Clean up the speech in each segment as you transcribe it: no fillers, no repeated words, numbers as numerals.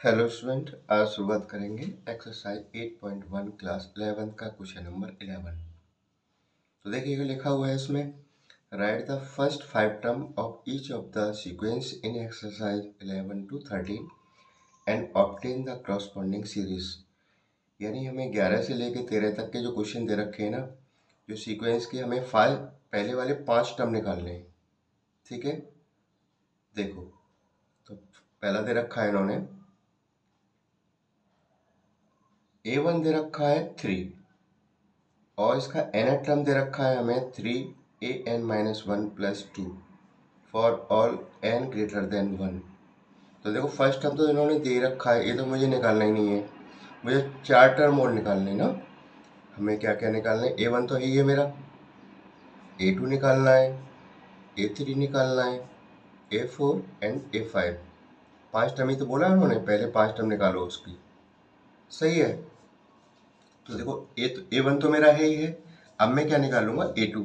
Hello student, आज शुरुआत करेंगे एक्सरसाइज 8.1 क्लास 11 का क्वेश्चन नंबर 11। तो देखिएगा लिखा हुआ है इसमें, right the first 5 term of each of the sequence in exercise 11 to 13 and obtain the corresponding series. यानी हमें 11 से लेकर 13 तक के जो क्वेश्चन दे रखे हैं ना, जो सीक्वेंस के हमें पहले वाले 5 टर्म निकालने हैं। ठीक है, देखो तो पहला दे रखा है इन्होंने A1 दे रखा है 3 और इसका nth टर्म दे रखा है हमें 3an-1 + 2 for all n greater than 1। तो देखो फर्स्ट टर्म तो इन्होंने दे रखा है, ये तो मुझे निकालना ही नहीं है। मुझे 4 टर्म और निकालने ना। हमें क्या क्या निकालना है, A1 तो है ही है मेरा, A2 निकालना है, A3 निकालना है, A4 एंड A5। 5 टर्म ही तो बोला उन्होंने, पहले 5 टर्म निकालो उसकी। सही है, तो देखो A1 तो मेरा है ही है। अब मैं क्या निकालूंगा, A2।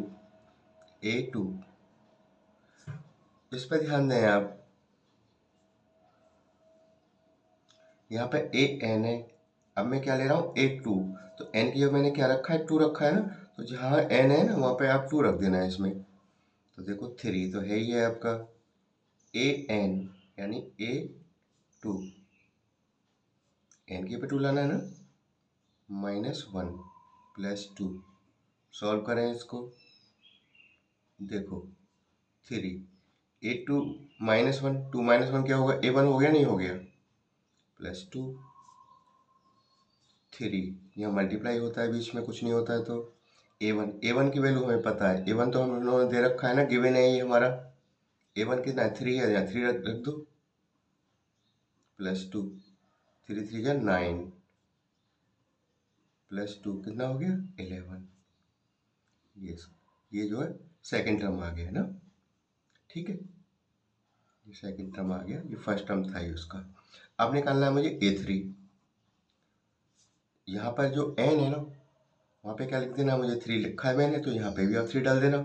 इस पर ध्यान दें आप, यहाँ पे an है। अब मैं क्या ले रहा हूँ, A2। तो n की जगह मैंने क्या रखा है, 2 रखा है ना। तो जहाँ n है ना वहाँ पे आप 2 रख देना है इसमें। तो देखो 3 तो है ही है आपका, an यानी A2, n की पे 2 लाना है ना, -1 + 2। सॉल्व करें इसको, देखो 3 A2 -1, 2 - 1 क्या होगा, A1 हो गया, नहीं हो गया, +2 3। यहाँ मल्टीप्लाई होता है, बीच में कुछ नहीं होता है। तो A1 की वैल्यू हमें पता है, A1 तो हम लोगों ने दे रखा है ना, गिवन है ये हमारा। A1 कितना है, 3 है, यहाँ 3 रख दो, +2 3 3 जा 9 +2 कितना हो गया, 11। ये जो है सेकंड टर्म आ गया है ना। ठीक है, ये सेकंड टर्म आ गया, ये फर्स्ट टर्म था ही उसका। अब निकालना है मुझे A3। यहाँ पर जो n है ना, वहाँ पे क्या लिख देना, मुझे 3 लिखा है मैंने, तो यहाँ पे भी आप 3 डाल देना।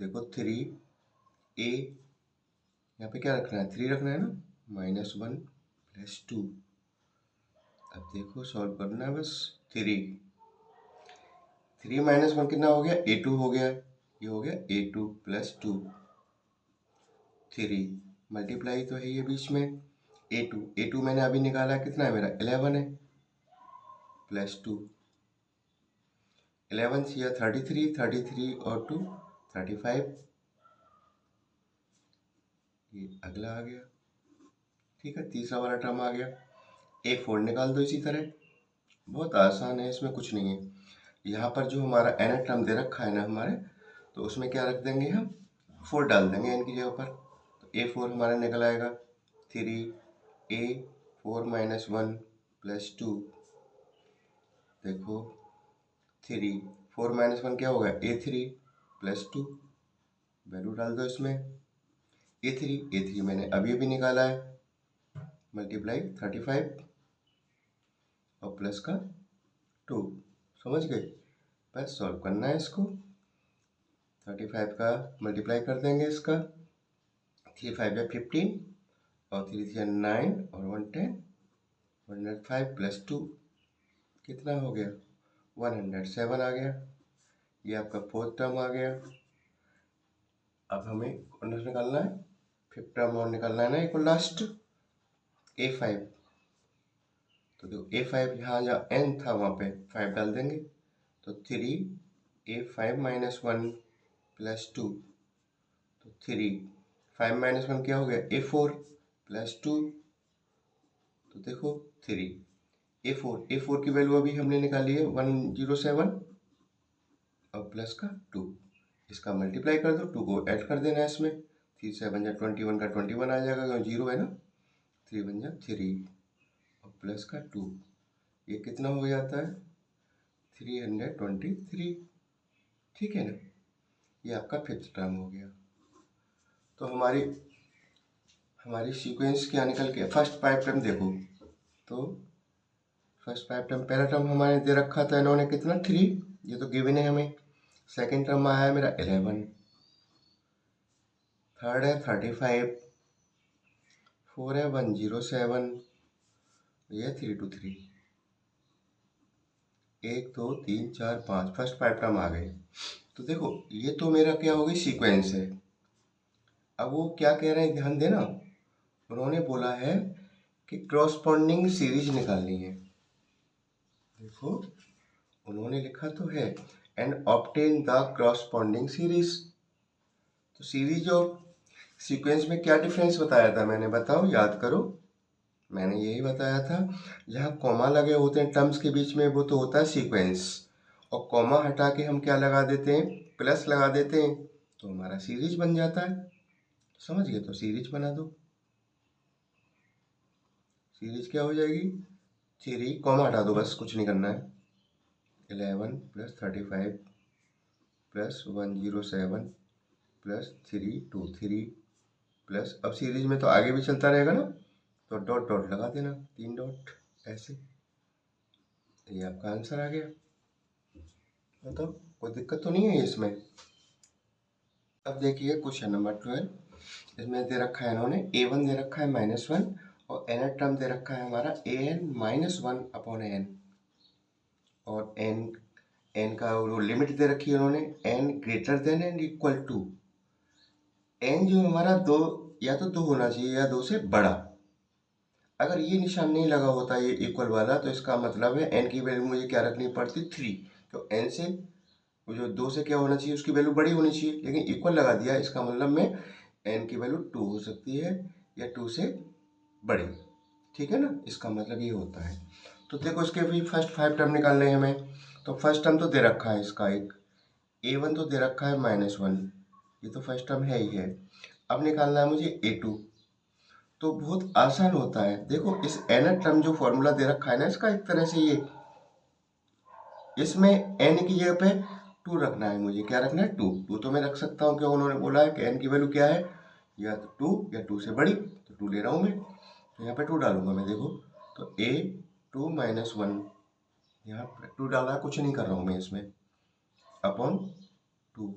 देखो 3a, यहाँ पे क्या रखना है, 3 रखना है ना, -1 + 2। अब देखो सॉल्व करना है बस। 3 -1 कितना हो गया, A2 हो गया। ये हो गया A2 + 2। 3 मल्टीप्लाई तो है ये बीच में, A2 मैंने अभी निकाला, कितना है मेरा, 11 है, +2 11 से 33 और 2 35। ये अगला आ गया। ठीक है, तीसरा वाला टर्म आ गया। A4 निकाल दो इसी तरह, बहुत आसान है, इसमें कुछ नहीं है। यहाँ पर जो हमारा n टर्म दे रखा है ना हमारे, तो उसमें क्या रख देंगे, हम 4 डाल देंगे n की जगह पर। तो A4 हमारा निकल आएगा 3a4 -1 + 2। देखो 3 4 -1 क्या होगा, A3 + 2। वैल्यू डाल दो इसमें, A3 मैंने अभी निकाला है, मल्टीप्लाई 35 और प्लस का 2। समझ गए, बस सॉल्व करना है इसको। 35 का मल्टीप्लाई कर देंगे इसका, 3 5 या 15 और 3 3 9 और 1 10, 105 + 2 कितना हो गया, 107 आ गया। ये आपका फोर्थ टर्म आ गया। अब हमें कौन सा निकालना है, फिफ्थ टर्म और निकालना है ना, एक लास्ट A5। तो देखो A5 यहाँ जहाँ n था वहाँ पे 5 डाल देंगे। तो 3a5 -1 + 2। तो 3 5 -1 क्या हो गया, A4 + 2। तो देखो 3 A4 की वैल्यू अभी हमने निकाली है 107 और प्लस का 2। इसका मल्टीप्लाई कर दो, 2 को ऐड कर देना है इसमें। 3 7 जा 21 का 21 आ जाएगा, क्योंकि 0 है ना। 3 1 जा 3 और प्लस का 2, ये कितना हो जाता है, 323। ठीक है ना, ये आपका फिफ्थ टर्म हो गया। तो हमारी सीक्वेंस क्या निकल के, फर्स्ट 5 टर्म देखो। तो फर्स्ट 5 टर्म, पहला टर्म हमारे दे रखा था इन्होंने कितना, 3, ये तो गिवन है हमें। सेकंड टर्म आया है मेरा 11, थर्ड है 35, 4 है 107, ये 3 2 3, 1 2 3 4 5, फर्स्ट 5 टर्म आ गए। तो देखो ये तो मेरा क्या हो गई सीक्वेंस है। अब वो क्या कह रहे हैं ध्यान देना, उन्होंने बोला है कि क्रॉसपॉन्डिंग सीरीज निकालनी है। देखो उन्होंने लिखा तो है and obtain the corresponding series. तो सीरीज और सीक्वेंस में क्या डिफरेंस बताया था मैंने, बताओ याद करो। मैंने यही बताया था, जहाँ कॉमा लगे होते हैं टर्म्स के बीच में वो तो होता है सीक्वेंस, और कॉमा हटा के हम क्या लगा देते हैं, प्लस लगा देते हैं, तो हमारा सीरीज बन जाता है। समझ गए, तो सीरीज बना दो। सीरीज क्या हो जाएगी, 3 कॉमा हटा दो, बस कुछ नहीं करना है, 11 + 35 + 107 + 3 2 3 प्लस, अब सीरीज में तो आगे भी चलता रहेगा ना, तो डॉट डॉट लगा देना, 3 डॉट ऐसे। ये आपका आंसर आ गया। बताओ कोई दिक्कत तो नहीं है इसमें। अब देखिए क्वेश्चन नंबर 12, इसमें दे रखा है इन्होंने a1 दे रखा है -1 और nth टर्म दे रखा है हमारा an-1/n, और n का वो लिमिट दे रखी है उन्होंने n > and equal to n जो हमारा 2 या तो 2 होना चाहिए या 2 से बड़ा। अगर ये निशान नहीं लगा होता ये इक्वल वाला, तो इसका मतलब है n की वैल्यू मुझे क्या रखनी पड़ती, 3। तो n से वो जो 2 से क्या होना चाहिए, उसकी वैल्यू बड़ी होनी चाहिए, लेकिन इक्वल लगा दिया, इसका मतलब में n की वैल्यू 2 हो सकती है या 2 से बड़ी। ठीक है ना, इसका मतलब ये होता है। तो देखो इसके भी फर्स्ट 5 टर्म निकालने हैं हमें। तो फर्स्ट टर्म तो दे रखा है इसका एक a1 तो दे रखा है -1, ये तो फर्स्ट टर्म है ही है। अब निकालना है मुझे a2, तो बहुत आसान होता है। देखो इस nth टर्म जो फॉर्मूला दे रखा है ना इसका, एक तरह से ये इसमें n की जगह पे 2 रखना है मुझे। क्या रखना है, 2 तो मैं रख सकता हूँ, क्यों, उन्होंने बोला है कि n की वैल्यू क्या है, या तो 2 या 2 से बड़ी, तो 2 ले रहा हूँ मैं, तो यहाँ पे 2 डालूंगा मैं। देखो तो a2 - 1, यहाँ पे 2 डाला है, कुछ नहीं कर रहा हूँ मैं इसमें, अपॉन 2।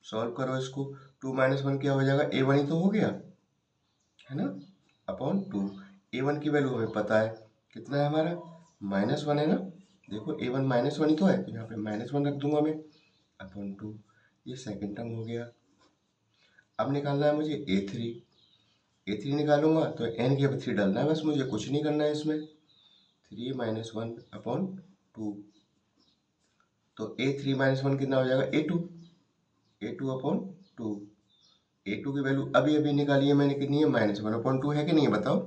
सॉल्व करो इसको, 2 - 1 क्या हो जाएगा, a1 ही तो हो गया है ना, अपॉन 2। a1 की वैल्यू हमें पता है, कितना है हमारा, -1 है ना। देखो a1 -1 ही तो है, तो यहाँ पे -1 रख दूंगा मैं, अपॉन 2। ये सेकंड टर्म हो गया। अब निकालना है मुझे a3 निकालूंगा तो n की अब 3 डालना है, बस मुझे कुछ नहीं करना है इसमें, 3 - 1 अपॉन 2। तो a3 - 1 कितना हो जाएगा, a2 अपॉन 2। a2 की वैल्यू अभी अभी निकाली है मैंने, कितनी है, -1/2 है कि नहीं है, बताओ।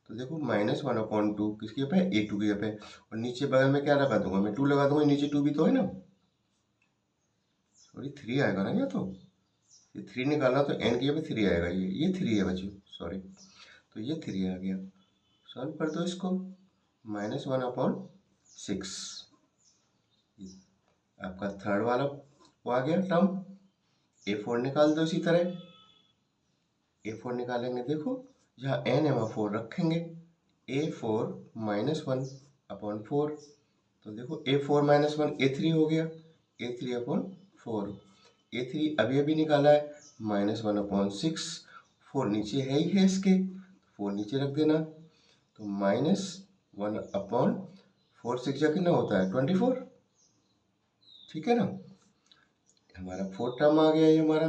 तो देखो -1/2 किसकी पे है, a2 की पे, और नीचे बगल में क्या लगा दूंगा मैं, 2 लगा दूंगा, नीचे 2 भी तो है ना, सॉरी 3 आएगा ना, या तो ये 3 निकालना तो n की पे 3 आएगा, ये 3 है बच्चों, सॉरी, तो ये 3 आ गया। सॉल्व कर दो इसको, -1/6, आपका थर्ड वाला वो आ गया टर्म। a4 निकाल दो इसी तरह, a4 निकालेंगे, देखो जहाँ n है वहाँ 4 रखेंगे, a4 - 1/4, तो देखो a4 - 1 a3 हो गया, a3/4, a3 अभी अभी निकाला है, -1/6, 4 नीचे है ही है इसके, 4 नीचे रख देना, तो -1/4 6 कितना होता है, 24। ठीक है ना, हमारा 4 टर्म आ गया ये हमारा।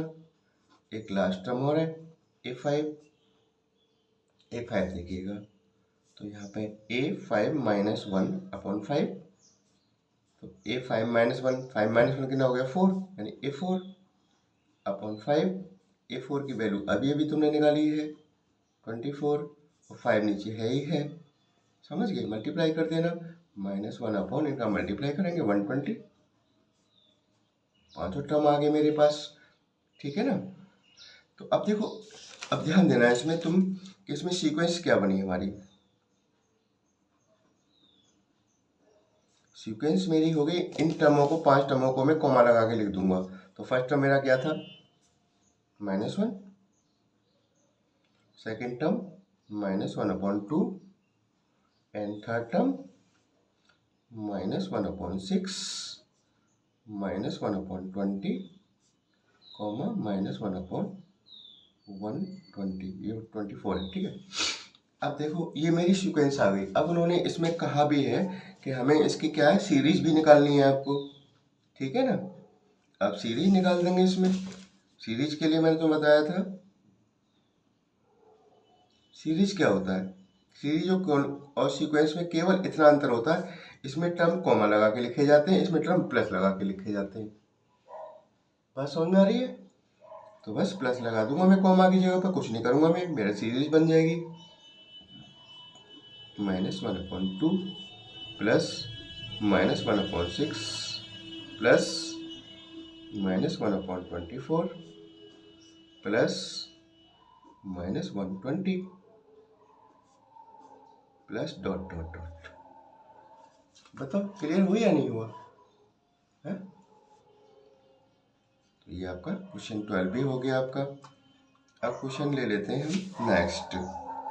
एक लास्ट टर्म और है a5, देखिएगा, तो यहाँ पे a5 - 1/5, तो a5 - 1, 5 - 1 कितना हो गया, 4, यानी a4/5। a4 की वैल्यू अभी अभी तुमने निकाली है 24, और 5 नीचे है ही है, समझ गए, मल्टीप्लाई कर देना, -1 इनका मल्टीप्लाई करेंगे 120, पांचों टर्म आ गए मेरे पास। ठीक है ना, तो अब देखो, अब ध्यान देना इसमें तुम, इसमें सीक्वेंस क्या बनी हमारी, सीक्वेंस मेरी हो गई, इन टर्मों को 5 टर्मों को मैं कॉमा लगा के लिख दूंगा। तो फर्स्ट टर्म मेरा क्या था, -1, second term -1/2, and third term -1/6, -1/20, comma -1/120, ये 24 है, ठीक है। अब देखो ये मेरी सीक्वेंस आ गई। अब उन्होंने इसमें कहा भी है कि हमें इसकी क्या है, सीरीज भी निकालनी है आपको, ठीक है ना। अब सीरीज निकाल देंगे इसमें। सीरीज के लिए मैंने तो बताया था, सीरीज क्या होता है, सीरीज और सीक्वेंस में केवल इतना अंतर होता है, इसमें टर्म कॉमा लगा के लिखे जाते हैं, इसमें टर्म प्लस लगा के लिखे जाते हैं। बात समझ में आ रही है? तो बस प्लस लगा दूंगा मैं कॉमा की जगह पर, कुछ नहीं करूंगा मैं, मेरा सीरीज बन जाएगी। -1/2 plus -1/6 plus -1/24 plus -120 plus dot dot dot. बताओ क्लियर हुआ या नहीं हुआ है? तो ये आपका क्वेश्चन 12 भी हो गया आपका। अब क्वेश्चन ले लेते हैं हम नेक्स्ट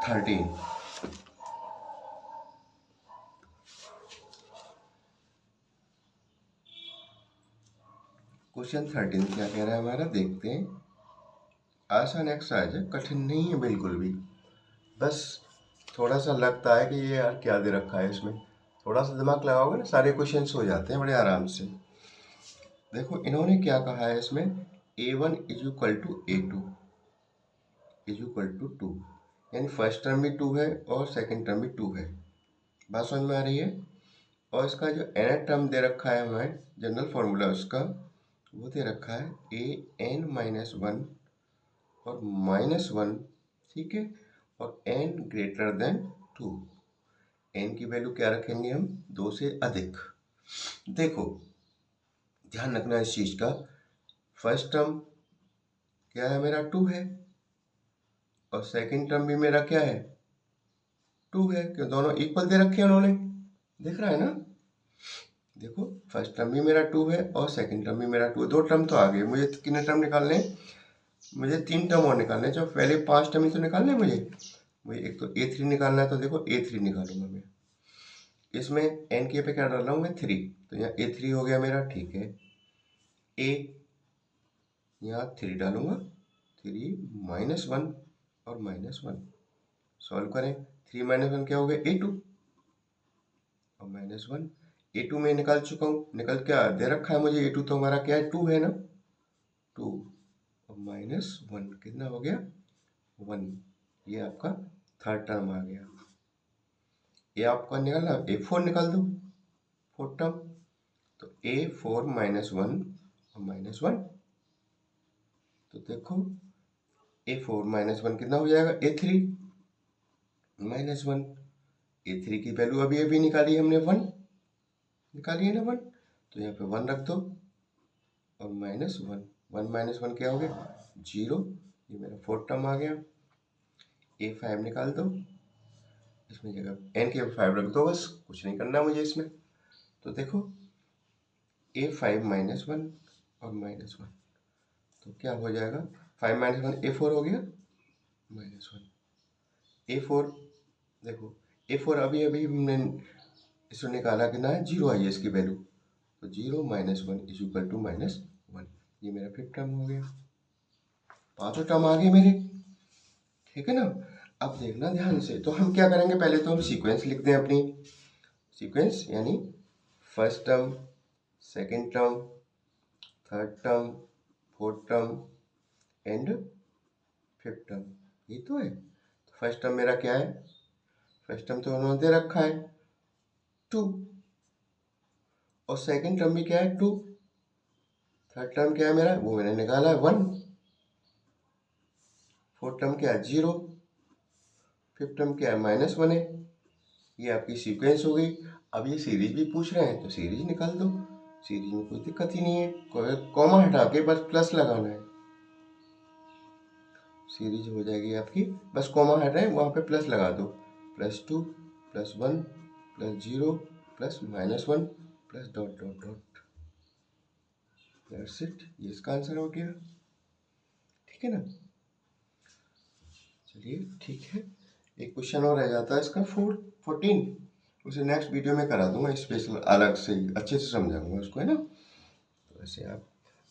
13। क्वेश्चन 13 क्या कह रहा है हमारा, देखते हैं। आसान एक्सरसाइज है, कठिन नहीं है बिल्कुल भी। बस थोड़ा सा लगता है कि ये यार क्या दे रखा है इसमें, थोड़ा सा दिमाग लगाओगे ना सारे क्वेश्चंस हो जाते हैं बड़े आराम से। देखो इन्होंने क्या कहा है इसमें, A1 = A2 = 2, यानी फर्स्ट टर्म भी 2 है और सेकंड टर्म भी 2 है। बात समझ में आ रही है? और इसका जो nth टर्म दे रखा है हमें, जनरल फॉर्मूला उसका वो दे रखा है an-1 और -1, ठीक है, और n>2। n की वैल्यू क्या रखेंगे हम, 2 से अधिक। देखो ध्यान रखना इस चीज का, फर्स्ट टर्म क्या है मेरा 2 है और सेकंड टर्म भी मेरा क्या है 2 है, क्यों दोनों इक्वल दे रखे हैं उन्होंने, दिख रहा है ना। देखो फर्स्ट टर्म भी मेरा 2 है और सेकंड टर्म भी मेरा 2 है, 2 टर्म तो आ गए। मुझे कितने टर्म निकालने हैं, मुझे 3 टर्म और निकालने हैं। जो पहले 5 टर्म ही तो निकालने हैं मुझे एक तो A3 निकालना है, तो देखो A3 निकालूंगा मैं। इसमें n के पे क्या डाल रहा हूँ मैं 3, तो यहाँ A3 हो गया मेरा, ठीक है। A यहाँ 3 डालूंगा, 3 -1 और -1 सॉल्व करें। 3 - 1 क्या हो गया A2 और -1, A2 में निकाल चुका हूँ, निकल क्या दे रखा है मुझे, A2 तो हमारा क्या है 2 है ना, 2 और -1 कितना हो गया 1। ये आपका थर्ड टर्म आ गया। ये आपका निकालना, A4 निकाल दो, फोर्थ टर्म, तो A4 -1 और -1, तो देखो A4 -1 कितना हो जाएगा A3 -1। A3 की वैल्यू अभी अभी निकाली हमने 1, निकाली है ना 1, तो यहाँ पे 1 रख दो और -1, 1 - 1 क्या हो गया 0। ये मेरा फोर्थ टर्म आ गया। A5 निकाल दो, इसमें जगह n के 5 रख दो, बस कुछ नहीं करना मुझे इसमें। तो देखो A5 -1 और -1, तो क्या हो जाएगा 5 - 1 A4 हो गया -1। A4 देखो A4 अभी अभी हमने इसको निकाला, कितना है 0 आई है इसकी वैल्यू, तो 0 - 1 = -1। ये मेरा फिफ्थ टर्म हो गया, पांचों टर्म आ गए मेरे, ठीक है ना। अब देखना ध्यान से, तो हम क्या करेंगे, पहले तो हम सीक्वेंस लिखते हैं अपनी सीक्वेंस, यानी first term, second term, third term, fourth term and fifth term, ये तो है। तो फर्स्ट टर्म मेरा क्या है, फर्स्ट टर्म तो उन्होंने दे रखा है 2 और सेकंड टर्म भी क्या है 2, थर्ड टर्म क्या है मेरा वो मैंने निकाला है 1, फोर्थ टर्म क्या है 0, फिफ्थ टर्म क्या है -1 है। ये आपकी सीक्वेंस हो गई। अब ये सीरीज भी पूछ रहे हैं तो सीरीज निकाल दो, सीरीज में कोई दिक्कत ही नहीं है, कोई कॉमा हटा के बस प्लस लगाना है, सीरीज हो जाएगी आपकी। बस कॉमा हटाएं वहाँ पे प्लस लगा दो, +2 +1 +0 +-1 plus dot dot dot, that's it. ये इसका आंसर हो गया, ठीक है ना। चलिए ठीक है, एक क्वेश्चन और रह जाता है इसका 14, उसे नेक्स्ट वीडियो में करा दूंगा स्पेशल, अलग से अच्छे से समझाऊंगा उसको, है ना। तो ऐसे आप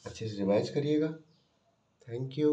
अच्छे से रिवाइज करिएगा। Thank you.